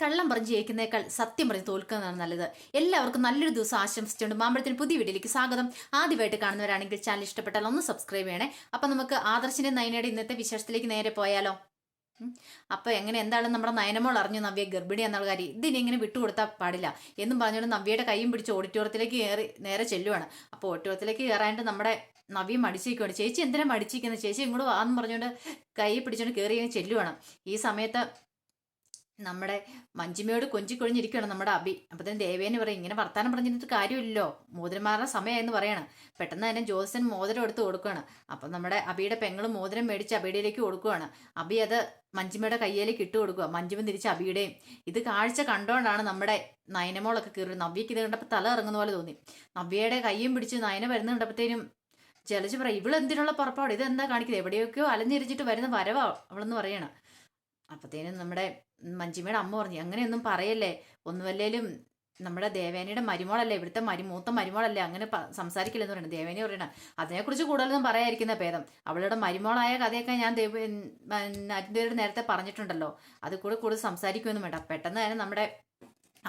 കള്ളം പറഞ്ഞ് ജയിക്കുന്നേക്കാൾ സത്യം പറഞ്ഞ് തോൽക്കുന്നതാണ് നല്ലത്. എല്ലാവർക്കും നല്ലൊരു ദിവസം ആശംസിച്ചുകൊണ്ട് മാമ്പഴത്തിന് പുതിയ വീഡിയോയിലേക്ക് സ്വാഗതം. ആദ്യമായിട്ട് കാണുന്നവരാണെങ്കിൽ ചാനൽ ഇഷ്ടപ്പെട്ടാൽ ഒന്ന് സബ്സ്ക്രൈബ് ചെയ്യണേ. അപ്പൊ നമുക്ക് ആദർശിന്റെ നയനയുടെ ഇന്നത്തെ വിശേഷത്തിലേക്ക് നേരെ പോയാലോ. അപ്പൊ എന്താണ് നമ്മുടെ നയനമോൾ അറിഞ്ഞു നവ്യ ഗർഭിണി എന്നുള്ള കാര്യം. ഇതിനി ഇങ്ങനെ വിട്ടുകൊടുത്താൽ പാടില്ല എന്നും പറഞ്ഞുകൊണ്ട് നവ്യയുടെ കൈയും പിടിച്ച് ഓഡിറ്റോറിയത്തിലേക്ക് കയറി നേരെ ചെല്ലുവാണ്. അപ്പോൾ ഓഡിറ്റോറിയത്തിലേക്ക് കയറാനായിട്ട് നമ്മുടെ നവ്യ മടിച്ചിരിക്കുവാണ്. ചേച്ചി എന്തിനാ മടിച്ചിരിക്കുന്നത്, ചേച്ചി ഇങ്ങോട്ട് വാന്ന് പറഞ്ഞുകൊണ്ട് കൈ പിടിച്ചുകൊണ്ട് കയറി ചെല്ലുവാണ്. ഈ സമയത്ത് നമ്മുടെ മഞ്ജിമയോട് കൊഞ്ചിക്കൊഴിഞ്ഞിരിക്കുകയാണ് നമ്മുടെ അബി. അപ്പത്തേനും ദേവേനെ പറയും, ഇങ്ങനെ വർത്താനം പറഞ്ഞിട്ട് കാര്യമില്ലല്ലോ, മോതിരന്മാരുടെ സമയമായെന്ന് പറയണം. പെട്ടെന്ന് തന്നെ ജോസൻ മോതിരം എടുത്ത് കൊടുക്കുകയാണ്. അപ്പം നമ്മുടെ അബിയുടെ പെങ്ങളും മോതിരം മേടിച്ച് അബിയുടെയിലേക്ക് കൊടുക്കുകയാണ്. അബി അത് മഞ്ജിമയുടെ കയ്യിലേക്ക് ഇട്ട് കൊടുക്കുക, മഞ്ജിമ തിരിച്ച് അബിയുടെയും. ഇത് കാഴ്ച കണ്ടോണ്ടാണ് നമ്മുടെ നയനമോളൊക്കെ കയറി. നവ്യക്ക് ഇത് കണ്ടപ്പോൾ തല ഇറങ്ങുന്ന പോലെ തോന്നി. നവ്യയുടെ കയ്യും പിടിച്ച് നയന വരുന്ന കണ്ടപ്പോഴത്തേനും ജലജ് പറയും, ഇവളെന്തിനുള്ള പുറപ്പാട്, ഇതെന്താ കാണിക്കുന്നത്, എവിടെയൊക്കെയോ അലഞ്ഞിരിച്ചിട്ട് വരുന്ന വരവാ അവളെന്ന് പറയണം. അപ്പത്തേനും നമ്മുടെ മഞ്ജിമയുടെ അമ്മ പറഞ്ഞു, അങ്ങനെയൊന്നും പറയല്ലേ, ഒന്നുമല്ലേലും നമ്മുടെ ദേവേനയുടെ മരുമോളല്ലേ, ഇവിടുത്തെ മൂത്ത മരുമോളല്ലേ, അങ്ങനെ സംസാരിക്കില്ലെന്ന് പറയണം. ദേവേനി പറയണം, അതിനെക്കുറിച്ച് കൂടുതലൊന്നും പറയാതിരിക്കുന്ന ഭേദം. അവളുടെ മരുമോളായ കഥയൊക്കെ ഞാൻ അരുന്ധതിയോട് നേരത്തെ പറഞ്ഞിട്ടുണ്ടല്ലോ, അത് കൂടുതൽ സംസാരിക്കുമെന്നും വേണ്ട. പെട്ടെന്ന് തന്നെ നമ്മുടെ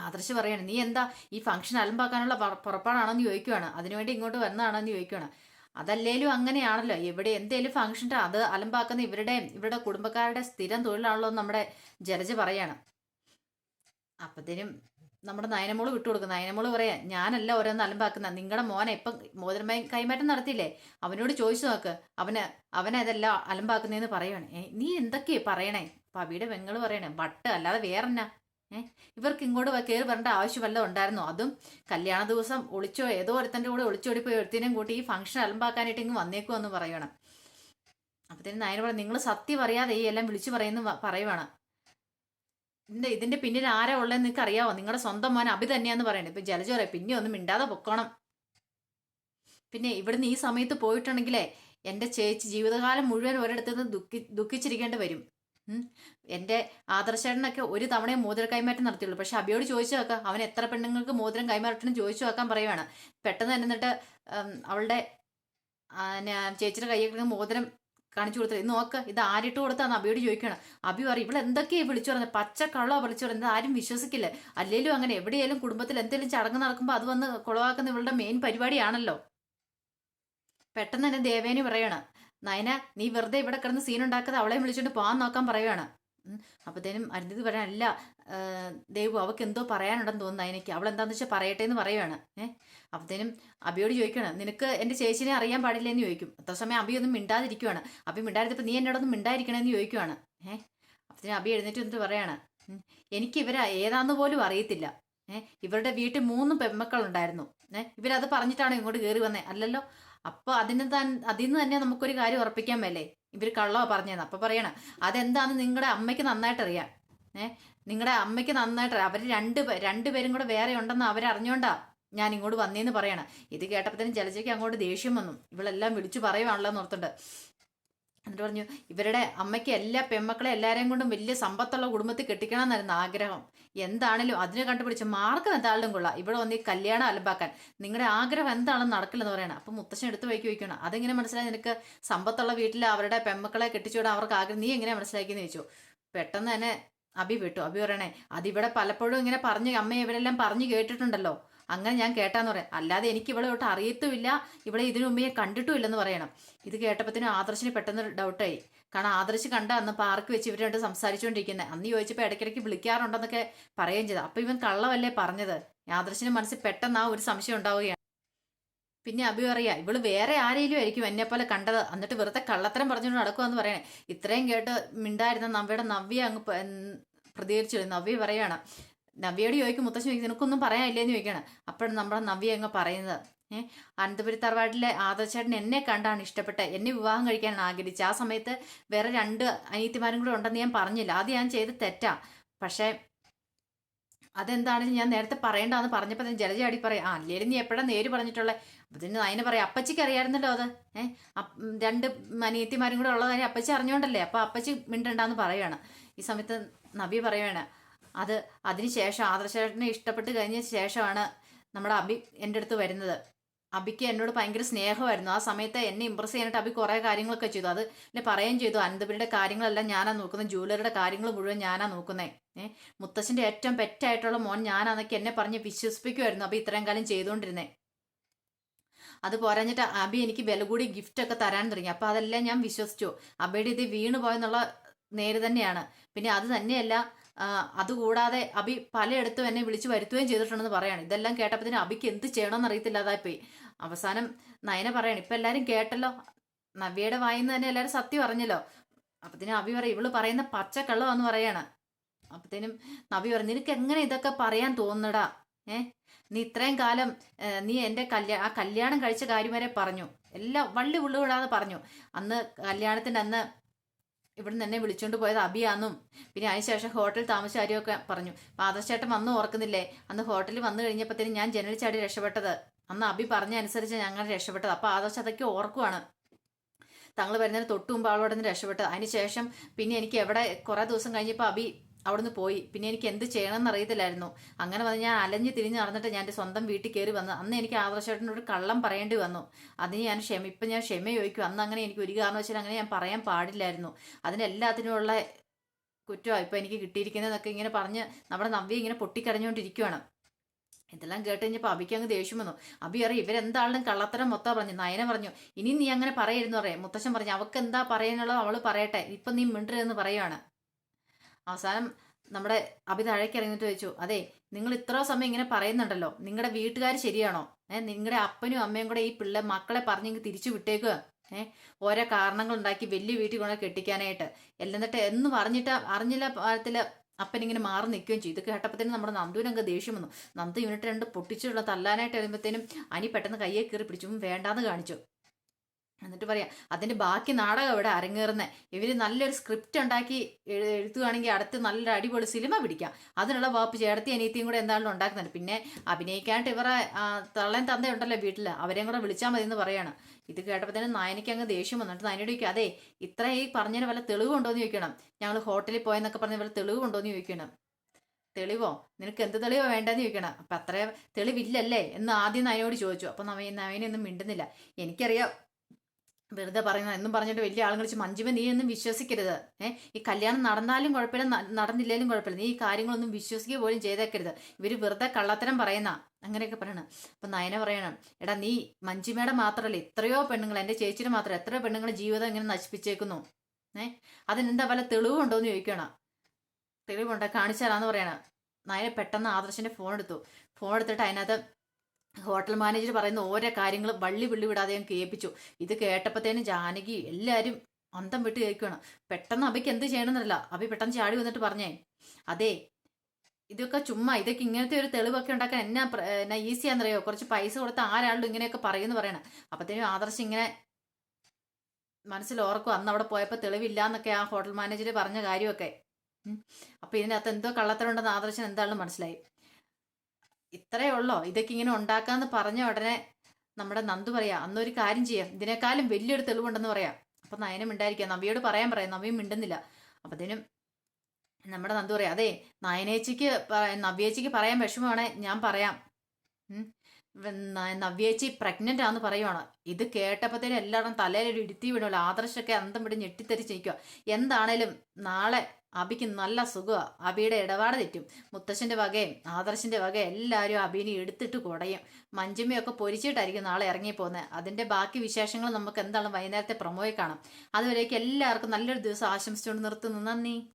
ആദർശ് പറയാണ്, നീ എന്താ ഈ ഫംഗ്ഷൻ അലമ്പാക്കാനുള്ള പുറപ്പാടാണോന്ന് ചോദിക്കുവാണ്, അതിനുവേണ്ടി ഇങ്ങോട്ട് വന്നതാണോന്ന് ചോദിക്കുവാണ്. അതല്ലേലും അങ്ങനെയാണല്ലോ, എവിടെ എന്തേലും ഫംഗ്ഷൻ്റെ അത് അലമ്പാക്കുന്ന ഇവരുടെ കുടുംബക്കാരുടെ സ്ഥിരം തൊഴിലാണല്ലോ നമ്മുടെ ജലജ പറയാണ്. അപ്പത്തേനും നമ്മുടെ നയനമോള് വിട്ടുകൊടുക്കും. നയനമോള് പറയാ, ഞാനല്ല ഓരോന്ന് അലമ്പാക്കുന്ന, നിങ്ങളുടെ മോനെ ഇപ്പം മോതിരം കൈമാറ്റം നടത്തിയില്ലേ, അവനോട് ചോദിച്ചു നോക്ക്, അവനെതെല്ലാം അലമ്പാക്കുന്നതെന്ന് പറയുവാണ്. നീ എന്തൊക്കെയാ പറയണേ. അപ്പൊ അബിയുടെ പെങ്ങള് പറയണേ, വട്ട് അല്ലാതെ വേറെന്നാ, ഇവർക്ക് ഇങ്ങോട്ട് കയറി വരേണ്ട ആവശ്യമല്ല ഉണ്ടായിരുന്നോ, അതും കല്യാണ ദിവസം ഏതോ ഒരുത്തൻ്റെ കൂടെ ഒളിച്ചോടിപ്പോയി ഒരുത്തിനെയും കൂട്ടി ഈ ഫംഗ്ഷൻ അലമ്പാക്കാനായിട്ട് ഇങ്ങ് വന്നേക്കുമെന്ന് പറയുവാണ്. അപ്പത്തേനും നയന പറയും, നിങ്ങൾ സത്യം അറിയാതെ ഈ എല്ലാം വിളിച്ചു പറയുവാണ്. ഇതിന്റെ പിന്നിൽ ആരാ ഉള്ളതെന്ന് നിങ്ങൾക്ക് അറിയാവോ, നിങ്ങളുടെ സ്വന്തം മോൻ അഭി തന്നെയാന്ന് പറയണേ. ഇപ്പൊ ജലജ പറയാം, പിന്നെ ഒന്നും മിണ്ടാതെ പൊക്കോണം, പിന്നെ ഇവിടുന്ന് ഈ സമയത്ത് പോയിട്ടുണ്ടെങ്കിലേ എൻ്റെ ചേച്ചി ജീവിതകാലം മുഴുവൻ ഒരിടത്തു നിന്ന് ദുഃഖിച്ചിരിക്കേണ്ടി വരും. എൻ്റെ ആദർശേട്ടനൊക്കെ ഒരു തവണയെ മോതിര കൈമാറ്റം നടത്തിയുള്ളൂ. പക്ഷെ അബിയോട് ചോദിച്ചു നോക്കാം, അവൻ എത്ര പെണ്ണുങ്ങൾക്ക് മോതിരം കൈമാറ്റണം ചോദിച്ചു നോക്കാൻ പറയുവാണ്. പെട്ടെന്ന് തന്നെ എന്നിട്ട് അവളുടെ ചേച്ചിയുടെ കൈയൊക്കെ മോതിരം കാണിച്ചു കൊടുത്തത്, നോക്ക് ഇത് ആരിട്ട് കൊടുത്താന്ന് അബിയോട് ചോദിക്കണം. അബി പറയും, ഇവിടെ എന്തൊക്കെയാ വിളിച്ചു പറയുന്നത്, പച്ചക്കള്ളോ വിളിച്ചു പറയുന്നത്, ആരും വിശ്വസിക്കില്ല. അല്ലെങ്കിലും അങ്ങനെ എവിടെയായാലും കുടുംബത്തിൽ എന്തെങ്കിലും ചടങ്ങ് നടക്കുമ്പോൾ അത് വന്ന് കുളവാക്കുന്ന ഇവളുടെ മെയിൻ പരിപാടിയാണല്ലോ. പെട്ടെന്ന് തന്നെ ദേവേനി പറയണം, നയന നീ വെറുതെ ഇവിടെ കിടന്ന് സീൻ ഉണ്ടാക്കാതെ അവളെ വിളിച്ചോണ്ട് പോകാൻ നോക്കാൻ പറയുവാണ്. അപ്പത്തേനും അരുന്ധതി പറയാൻ, അല്ല ദേവു അവൾക്ക് എന്തോ പറയാനുണ്ടെന്ന് തോന്നുന്നു നയനയ്ക്ക്, അവൾ എന്താന്ന് വെച്ചാൽ പറയട്ടെ എന്ന് പറയുവാണ്. അപ്പത്തേനും അബിയോട് ചോദിക്കണം, നിനക്ക് എൻ്റെ ചേച്ചിനെ അറിയാൻ പാടില്ല എന്ന് ചോദിക്കും. അത്ര സമയം അബി ഒന്നും മിണ്ടാതിരിക്കുവാണ്. അബി മിണ്ടാതിരിപ്പോ നീ എന്നോടൊന്നും മിണ്ടായിരിക്കണമെന്ന് ചോദിക്കുവാണ്. അപ്പത്തേനും അബി എഴുന്നേറ്റ് വന്നിട്ട് പറയാണ്, എനിക്ക് ഇവരെ ഏതാന്ന് പോലും അറിയത്തില്ല. ഇവരുടെ വീട്ടിൽ 3 പെൺമക്കളുണ്ടായിരുന്നു. ഇവരത് പറഞ്ഞിട്ടാണ് ഇങ്ങോട്ട് കയറി വന്നേ അല്ലല്ലോ. അപ്പൊ അതിൽ നിന്ന് തന്നെ നമുക്കൊരു കാര്യം ഉറപ്പിക്കാൻ മേലേ, ഇവർ കള്ളോ പറഞ്ഞതെന്ന്. അപ്പൊ പറയണം, അതെന്താന്ന് നിങ്ങളുടെ അമ്മയ്ക്ക് നന്നായിട്ട് അറിയാം. നിങ്ങളുടെ അമ്മയ്ക്ക് നന്നായിട്ട് അറിയാം. അവർ രണ്ടുപേരും കൂടെ വേറെ ഉണ്ടെന്ന് അവരറിഞ്ഞോണ്ടാ ഞാൻ ഇങ്ങോട്ട് വന്നേന്ന് പറയണം. ഇത് കേട്ടപ്പോഴത്തേനും ജലജയ്ക്ക് അങ്ങോട്ട് ദേഷ്യം വന്നു. ഇവളെല്ലാം വിളിച്ചു പറയുവാണല്ലോ എന്നോർത്തുണ്ട്. എന്നിട്ട് പറഞ്ഞു, ഇവരുടെ അമ്മയ്ക്ക് എല്ലാ പെൺമക്കളെ എല്ലാവരെയും കൊണ്ടും വലിയ സമ്പത്തുള്ള കുടുംബത്തിൽ കെട്ടിക്കണം എന്നായിരുന്നു ആഗ്രഹം. എന്താണേലും അതിനെ കണ്ടുപിടിച്ച് മാർക്കും എന്താളും കൊള്ളാം, ഇവിടെ വന്ന് ഈ കല്യാണം അലമ്പാക്കാൻ. നിങ്ങളുടെ ആഗ്രഹം എന്താണെന്ന് നടക്കില്ലെന്ന് പറയണം. അപ്പം മുത്തശ്ശൻ എടുത്ത് വയ്ക്കണം, അതെങ്ങനെ മനസ്സിലായി നിനക്ക്, സമ്പത്തുള്ള വീട്ടിൽ അവരുടെ പെൺമക്കളെ കെട്ടിച്ചുവിടാൻ അവർക്ക് ആഗ്രഹം, നീ എങ്ങനെ മനസ്സിലാക്കിയെന്ന് ചോദിച്ചു. പെട്ടെന്ന് തന്നെ അബി വിട്ടു. അബി പറയണേ, അതിവിടെ പലപ്പോഴും ഇങ്ങനെ പറഞ്ഞ് അമ്മ ഇവരെല്ലാം പറഞ്ഞു കേട്ടിട്ടുണ്ടല്ലോ, അങ്ങനെ ഞാൻ കേട്ടാന്ന് പറയാം, അല്ലാതെ എനിക്ക് ഇവിടെ തൊട്ട് അറിയത്തുമില്ല, ഇവിടെ ഇതിനു മുമ്പേ കണ്ടിട്ടും ഇല്ലെന്ന് പറയണം. ഇത് കേട്ടപ്പോഴത്തേനും ആദർശിന് പെട്ടെന്ന് ഡൗട്ടായി. കാരണം ആദർശ് കണ്ട അന്ന് പാർക്ക് വെച്ച് ഇവർ രണ്ട് സംസാരിച്ചുകൊണ്ടിരിക്കുന്നത്. അന്ന് ചോദിച്ചപ്പോൾ ഇടയ്ക്കിടയ്ക്ക് വിളിക്കാറുണ്ടെന്നൊക്കെ പറയുകയും ചെയ്തു. അപ്പൊ ഇവൻ കള്ളവല്ലേ പറഞ്ഞത്. ആദർശിന് മനസ്സിൽ പെട്ടെന്ന് ആ ഒരു സംശയം ഉണ്ടാവുകയാണ്. പിന്നെ അഭി പറയാ, ഇവള് വേറെ ആരെങ്കിലും ആയിരിക്കും എന്നെ പോലെ കണ്ടത്, എന്നിട്ട് വെറുതെ കള്ളത്തരം പറഞ്ഞുകൊണ്ട് നടക്കുമെന്ന് പറയണേ. ഇത്രയും കേട്ട് മിണ്ടായിരുന്ന നവ്യ അങ്ങ് പ്രതികരിച്ചു. നവ്യ പറയാണ്, നവ്യയോട് ചോദിക്കും, മുത്തശ്ശി ചോദിക്കും, നിനക്കൊന്നും പറയാനില്ലേന്ന് ചോദിക്കണം. അപ്പോഴും നമ്മുടെ നവ്യ അങ്ങ് പറയുന്നത്, അനന്തപുരി തറവാട്ടിലെ ആദർശേട്ടൻ എന്നെ കണ്ടാണ് ഇഷ്ടപ്പെട്ടത്, എന്നെ വിവാഹം കഴിക്കാനാണ് ആഗ്രഹിച്ചത്. ആ സമയത്ത് വേറെ 2 അനിയത്തിമാരും കൂടെ ഉണ്ടെന്ന് ഞാൻ പറഞ്ഞില്ല, അത് ഞാൻ ചെയ്ത് തെറ്റാ. പക്ഷേ അതെന്താണെന്ന് ഞാൻ നേരത്തെ പറയേണ്ടതെന്ന് പറഞ്ഞപ്പോൾ തന്നെ ജലജ അടി പറയാം, അല്ലേലും നീ എപ്പോഴാണ് നേര് പറഞ്ഞിട്ടുള്ളത്. അപ്പം അതിന് പറയാം, അപ്പച്ചിക്ക് അറിയാമായിരുന്നല്ലോ അത്. 2 അനിയത്തിമാരും കൂടെ ഉള്ള കാര്യം അപ്പച്ചി അറിഞ്ഞോണ്ടല്ലേ, അപ്പം അപ്പച്ചി മിണ്ടണ്ടെന്ന് പറയുകയാണ്. ഈ സമയത്ത് നബി പറയുകയാണ്, അതിന് ശേഷം ആദർശേട്ടനെ ഇഷ്ടപ്പെട്ട് കഴിഞ്ഞ ശേഷമാണ് നമ്മുടെ അബി എൻ്റെ അടുത്ത് വരുന്നത്. അബിക്ക് എന്നോട് ഭയങ്കര സ്നേഹമായിരുന്നു. ആ സമയത്ത് എന്നെ ഇമ്പ്രസ് ചെയ്യാനായിട്ട് അബി കുറേ കാര്യങ്ങളൊക്കെ ചെയ്തു. അത് എന്നെ പറയുകയും ചെയ്തു, അനന്തപുരിയുടെ കാര്യങ്ങളെല്ലാം ഞാനാ നോക്കുന്നത്, ജ്വല്ലറിയുടെ കാര്യങ്ങൾ മുഴുവൻ ഞാനാ നോക്കുന്നത്. മുത്തശ്ശൻ്റെ ഏറ്റവും പെറ്റായിട്ടുള്ള മോൻ ഞാനാന്നൊക്കെ എന്നെ പറഞ്ഞ് വിശ്വസിപ്പിക്കുമായിരുന്നു അബി ഇത്രയും കാലം ചെയ്തുകൊണ്ടിരുന്നേ. അത് പോരാഞ്ഞിട്ട് അബി എനിക്ക് വില കൂടി ഗിഫ്റ്റ് ഒക്കെ തരാൻ തുടങ്ങി. അപ്പൊ അതെല്ലാം ഞാൻ വിശ്വസിച്ചു. അബിയുടെ ഇത് വീണ് പോയെന്നുള്ള നേര് തന്നെയാണ്. പിന്നെ അത് തന്നെയല്ല, അതുകൂടാതെ അബി പലയിടത്തും എന്നെ വിളിച്ചു വരുത്തുകയും ചെയ്തിട്ടുണ്ടെന്ന് പറയാണ്. ഇതെല്ലാം കേട്ടപ്പോ അബിക്ക് എന്ത് ചെയ്യണമെന്ന് അറിയത്തില്ലാതായിപ്പോയി. അവസാനം നയന പറയാണ്, ഇപ്പൊ എല്ലാരും കേട്ടല്ലോ, നവ്യയുടെ വായിന്ന് തന്നെ എല്ലാരും സത്യം അറിഞ്ഞല്ലോ. അപ്പത്തേനും അബി പറയും, ഇവള് പറയുന്ന പച്ചക്കള്ളമാന്ന് പറയാണ്. അപ്പത്തേനും നവ്യ പറയും, നിനക്ക് എങ്ങനെ ഇതൊക്കെ പറയാൻ തോന്നടാ? നീ ഇത്രയും കാലം നീ എൻ്റെ ആ കല്യാണം കഴിച്ച കാര്യം വരെ പറഞ്ഞു, എല്ലാം വള്ളി വിടാതെ പറഞ്ഞു. അന്ന് കല്യാണത്തിൻ്റെ അന്ന് ഇവിടുന്ന് എന്നെ വിളിച്ചുകൊണ്ട് പോയത് അബിയാന്നും പിന്നെ അതിനുശേഷം ഹോട്ടലിൽ താമസിച്ച കാര്യമൊക്കെ പറഞ്ഞു. പാദശേട്ടൻ വന്ന് ഓർക്കുന്നില്ലേ, അന്ന് ഹോട്ടലിൽ വന്നു കഴിഞ്ഞപ്പോഴത്തേനും ഞാൻ ജനൽ ചാടി രക്ഷപ്പെട്ടത്, അന്ന് അബി പറഞ്ഞ അനുസരിച്ച് ഞങ്ങൾ രക്ഷപ്പെട്ടത്. അപ്പോൾ ആദർശ് അതൊക്കെ ഓർക്കുവാണ്. തങ്ങൾ വരുന്നതിന് തൊട്ട് മുമ്പ് അവളോട് നിന്ന് രക്ഷപ്പെട്ടത്. അതിനുശേഷം പിന്നെ എനിക്ക് എവിടെ കുറേ ദിവസം കഴിഞ്ഞപ്പോൾ അബി അവിടുന്ന് പോയി. പിന്നെ എനിക്ക് എന്ത് ചെയ്യണമെന്ന് അറിയത്തില്ലായിരുന്നു. അങ്ങനെ വന്ന് ഞാൻ അലഞ്ഞ് തിരിഞ്ഞ് നടന്നിട്ട് ഞാൻ എൻ്റെ സ്വന്തം വീട്ടിൽ കയറി വന്നു. അന്ന് എനിക്ക് ആദർശേട്ടനോട് കള്ളം പറയേണ്ടി വന്നു. അതിന് ഞാൻ ഇപ്പം ഞാൻ ക്ഷമ ചോദിക്കും. അന്ന് അങ്ങനെ എനിക്ക് ഒരു കാരണവശാലും അങ്ങനെ ഞാൻ പറയാൻ പാടില്ലായിരുന്നു. അതിനെല്ലാത്തിനുമുള്ള കുറ്റമാണ് ഇപ്പം എനിക്ക് കിട്ടിയിരിക്കുന്നതെന്നൊക്കെ ഇങ്ങനെ പറഞ്ഞ് നമ്മുടെ നവ്യ ഇങ്ങനെ പൊട്ടിക്കരഞ്ഞുകൊണ്ടിരിക്കുകയാണ്. ഇതെല്ലാം കേട്ട് കഴിഞ്ഞപ്പോൾ അബിക്ക് അങ്ങ് ദേഷ്യം വന്നു. അബി അറിയും ഇവരെന്താളും കള്ളത്തരം മൊത്തം പറഞ്ഞു. നയന പറഞ്ഞു, ഇനി നീ അങ്ങനെ പറയരുന്നു പറയാം. മുത്തശ്ശൻ പറഞ്ഞു, അവൾക്ക് എന്താ പറയാനുള്ളത് അവൾ പറയട്ടെ, ഇപ്പം നീ മിണ്ടരുതെന്ന് പറയുവാണ്. അവസാനം നമ്മുടെ അബി താഴേക്ക് ഇറങ്ങിയിട്ട് ചോദിച്ചു, അതെ നിങ്ങൾ ഇത്ര സമയം ഇങ്ങനെ പറയുന്നുണ്ടല്ലോ, നിങ്ങളുടെ വീട്ടുകാർ ശരിയാണോ? നിങ്ങളുടെ അപ്പനും അമ്മയും കൂടെ ഈ മക്കളെ പറഞ്ഞെങ്കിൽ തിരിച്ചു വിട്ടേക്കുക. ഓരോ കാരണങ്ങൾ ഉണ്ടാക്കി വലിയ വീട്ടിൽ കൊണ്ട് കെട്ടിക്കാനായിട്ട് എന്നിട്ട് എന്ന് പറഞ്ഞിട്ട് അറിഞ്ഞില്ല പാരത്തില് അപ്പൻ ഇങ്ങനെ മാറി നിൽക്കുകയും ചെയ്തു. ഇത് കേട്ടപ്പോഴത്തേനും നമ്മുടെ നന്ദുവിനങ്ങ് ദേഷ്യം വന്നു. നന്ദു യൂണിറ്റ് രണ്ട് പൊട്ടിച്ചുള്ള തല്ലാനായിട്ട് വരുമ്പോഴത്തേനും അനി പെട്ടെന്ന് കയ്യെ കയറി പിടിച്ചു വേണ്ടാന്ന് കാണിച്ചു. എന്നിട്ട് പറയാം, അതിന്റെ ബാക്കി നാടകം ഇവിടെ അരങ്ങേറുന്നത്. ഇവര് നല്ലൊരു സ്ക്രിപ്റ്റ് ഉണ്ടാക്കി എഴുത്തുകയാണെങ്കിൽ അടുത്ത് നല്ലൊരു അടിപൊളി സിനിമ പിടിക്കാം. അതിനുള്ള വാപ്പ് ചേർത്തി അനിയത്തിയും കൂടെ എന്തായാലും ഉണ്ടാക്കുന്നുണ്ട്. പിന്നെ അഭിനയിക്കാനായിട്ട് ഇവരെ തള്ളൻ തന്തയുണ്ടല്ലോ വീട്ടിൽ, അവരെയും കൂടെ വിളിച്ചാൽ മതി എന്ന് പറയാണ്. ഇത് കേട്ടപ്പോഴത്തേനും നയനയ്ക്ക് അങ്ങ് ദേഷ്യം വന്നിട്ട് നയനോട് ചോദിക്കും, അതെ ഇത്ര ഈ പറഞ്ഞതിന് വല്ല തെളിവുണ്ടോന്ന് ചോദിക്കണം. ഞങ്ങൾ ഹോട്ടലിൽ പോയെന്നൊക്കെ പറഞ്ഞ വല്ല തെളിവുണ്ടോന്ന് ചോദിക്കണം. തെളിവോ? നിനക്ക് എന്ത് തെളിവോ വേണ്ടെന്ന് ചോദിക്കണം. അപ്പം അത്ര തെളിവില്ലല്ലേ എന്ന് ആദ്യം നയനോട് ചോദിച്ചു. അപ്പം നയനൊന്നും മിണ്ടുന്നില്ല. എനിക്കറിയാം വെറുതെ പറയുന്നത് എന്നും പറഞ്ഞിട്ട് വലിയ ആളുകൾ വെച്ച്, മഞ്ജുമ നീ ഒന്നും വിശ്വസിക്കരുത്. ഈ കല്യാണം നടന്നാലും കുഴപ്പമില്ല നടന്നില്ലേലും കുഴപ്പമില്ല, നീ ഈ കാര്യങ്ങളൊന്നും വിശ്വസിക്കുക പോലും ചെയ്തേക്കരുത്. ഇവര് വെറുതെ കള്ളത്തരം പറയുന്ന അങ്ങനെയൊക്കെ പറയണം. അപ്പൊ നയന പറയണം, എടാ നീ മഞ്ജുമയുടെ മാത്രമല്ല എത്രയോ പെണ്ണുങ്ങൾ, എൻ്റെ ചേച്ചിയുടെ മാത്രം എത്രയോ പെണ്ണുങ്ങൾ ജീവിതം ഇങ്ങനെ നശിപ്പിച്ചേക്കുന്നു. അതിനെന്താ വല്ല തെളിവുണ്ടോന്ന് ചോദിക്കണം. തെളിവുണ്ടോ കാണിച്ചാലാന്ന് പറയണം. നയന പെട്ടെന്ന് ആദർശിന്റെ ഫോൺ എടുത്തിട്ട് അതിനകത്ത് ഹോട്ടൽ മാനേജർ പറയുന്ന ഓരോ കാര്യങ്ങളും വള്ളി വിടാതെ ഞാൻ കേൾപ്പിച്ചു. ഇത് കേട്ടപ്പോഴത്തേനും ജാനകി എല്ലാവരും അന്തം വിട്ട് കേൾക്കുകയാണ്. പെട്ടെന്ന് അബിക്ക് എന്ത് ചെയ്യണമെന്നല്ല, അബി പെട്ടെന്ന് ചാടി വന്നിട്ട് പറഞ്ഞേ, അതെ ഇതൊക്കെ ചുമ്മാ, ഇതൊക്കെ ഇങ്ങനത്തെ ഒരു തെളിവൊക്കെ ഉണ്ടാക്കാൻ എന്നാ ഈസിയാന്നറിയോ, കുറച്ച് പൈസ കൊടുത്ത് ആരാളും ഇങ്ങനെയൊക്കെ പറയുമെന്ന് പറയണം. അപ്പത്തേനും ആദർശ് ഇങ്ങനെ മനസ്സിൽ ഓർക്കും, അന്ന് അവിടെ പോയപ്പോൾ തെളിവില്ലാന്നൊക്കെ ആ ഹോട്ടൽ മാനേജർ പറഞ്ഞ കാര്യമൊക്കെ. അപ്പൊ ഇതിനകത്ത് എന്തോ കള്ളത്തരമുണ്ടെന്ന് ആദർശന് എന്താണെന്ന് മനസ്സിലായി. ഇത്രയേ ഉള്ളോ ഇതൊക്കെ ഇങ്ങനെ ഉണ്ടാക്കാന്ന് പറഞ്ഞ ഉടനെ നമ്മുടെ നന്ദു പറയാ, അന്നൊരു കാര്യം ചെയ്യാം, ഇതിനേക്കാളും വലിയൊരു തെളിവുണ്ടെന്ന് പറയാം. അപ്പൊ നയനം മിണ്ടായിരിക്കുക, നവ്യോട് പറയാൻ നവ്യം മിണ്ടുന്നില്ല. അപ്പത്തേനും നമ്മുടെ നന്ദു പറയാം, അതെ നവ്യേച്ചിക്ക് പറയാൻ വിഷമമാണ്, ഞാൻ പറയാം. നവ്യേച്ചി പ്രഗ്നന്റ് ആണെന്ന് പറയുവാണ്. ഇത് കേട്ടപ്പോഴത്തേനും എല്ലാവരും തലയിലൊരു ഇടുത്തി വീണല്ലോ. ആദർശൊക്കെ അന്തം വിട്ട് ഞെട്ടിത്തെറിച്ചിരിക്കുക. എന്താണേലും നാളെ അബിക്ക് നല്ല സുഖമാണ്. അബിയുടെ ഇടപാട് തെറ്റും. മുത്തശ്ശന്റെ വകയും ആദർശിന്റെ വകയും എല്ലാവരും അബിനെ എടുത്തിട്ട് കുടയും. മഞ്ജുമ്മയൊക്കെ പൊരിച്ചിട്ടായിരിക്കും നാളെ ഇറങ്ങിപ്പോകുന്നത്. അതിന്റെ ബാക്കി വിശേഷങ്ങൾ നമുക്ക് എന്താണ് വൈകുന്നേരത്തെ പ്രൊമോയിൽ കാണാം. അതുവരേക്കും എല്ലാവർക്കും നല്ലൊരു ദിവസം ആശംസിച്ചുകൊണ്ട് നിർത്തുന്നു. നന്ദി.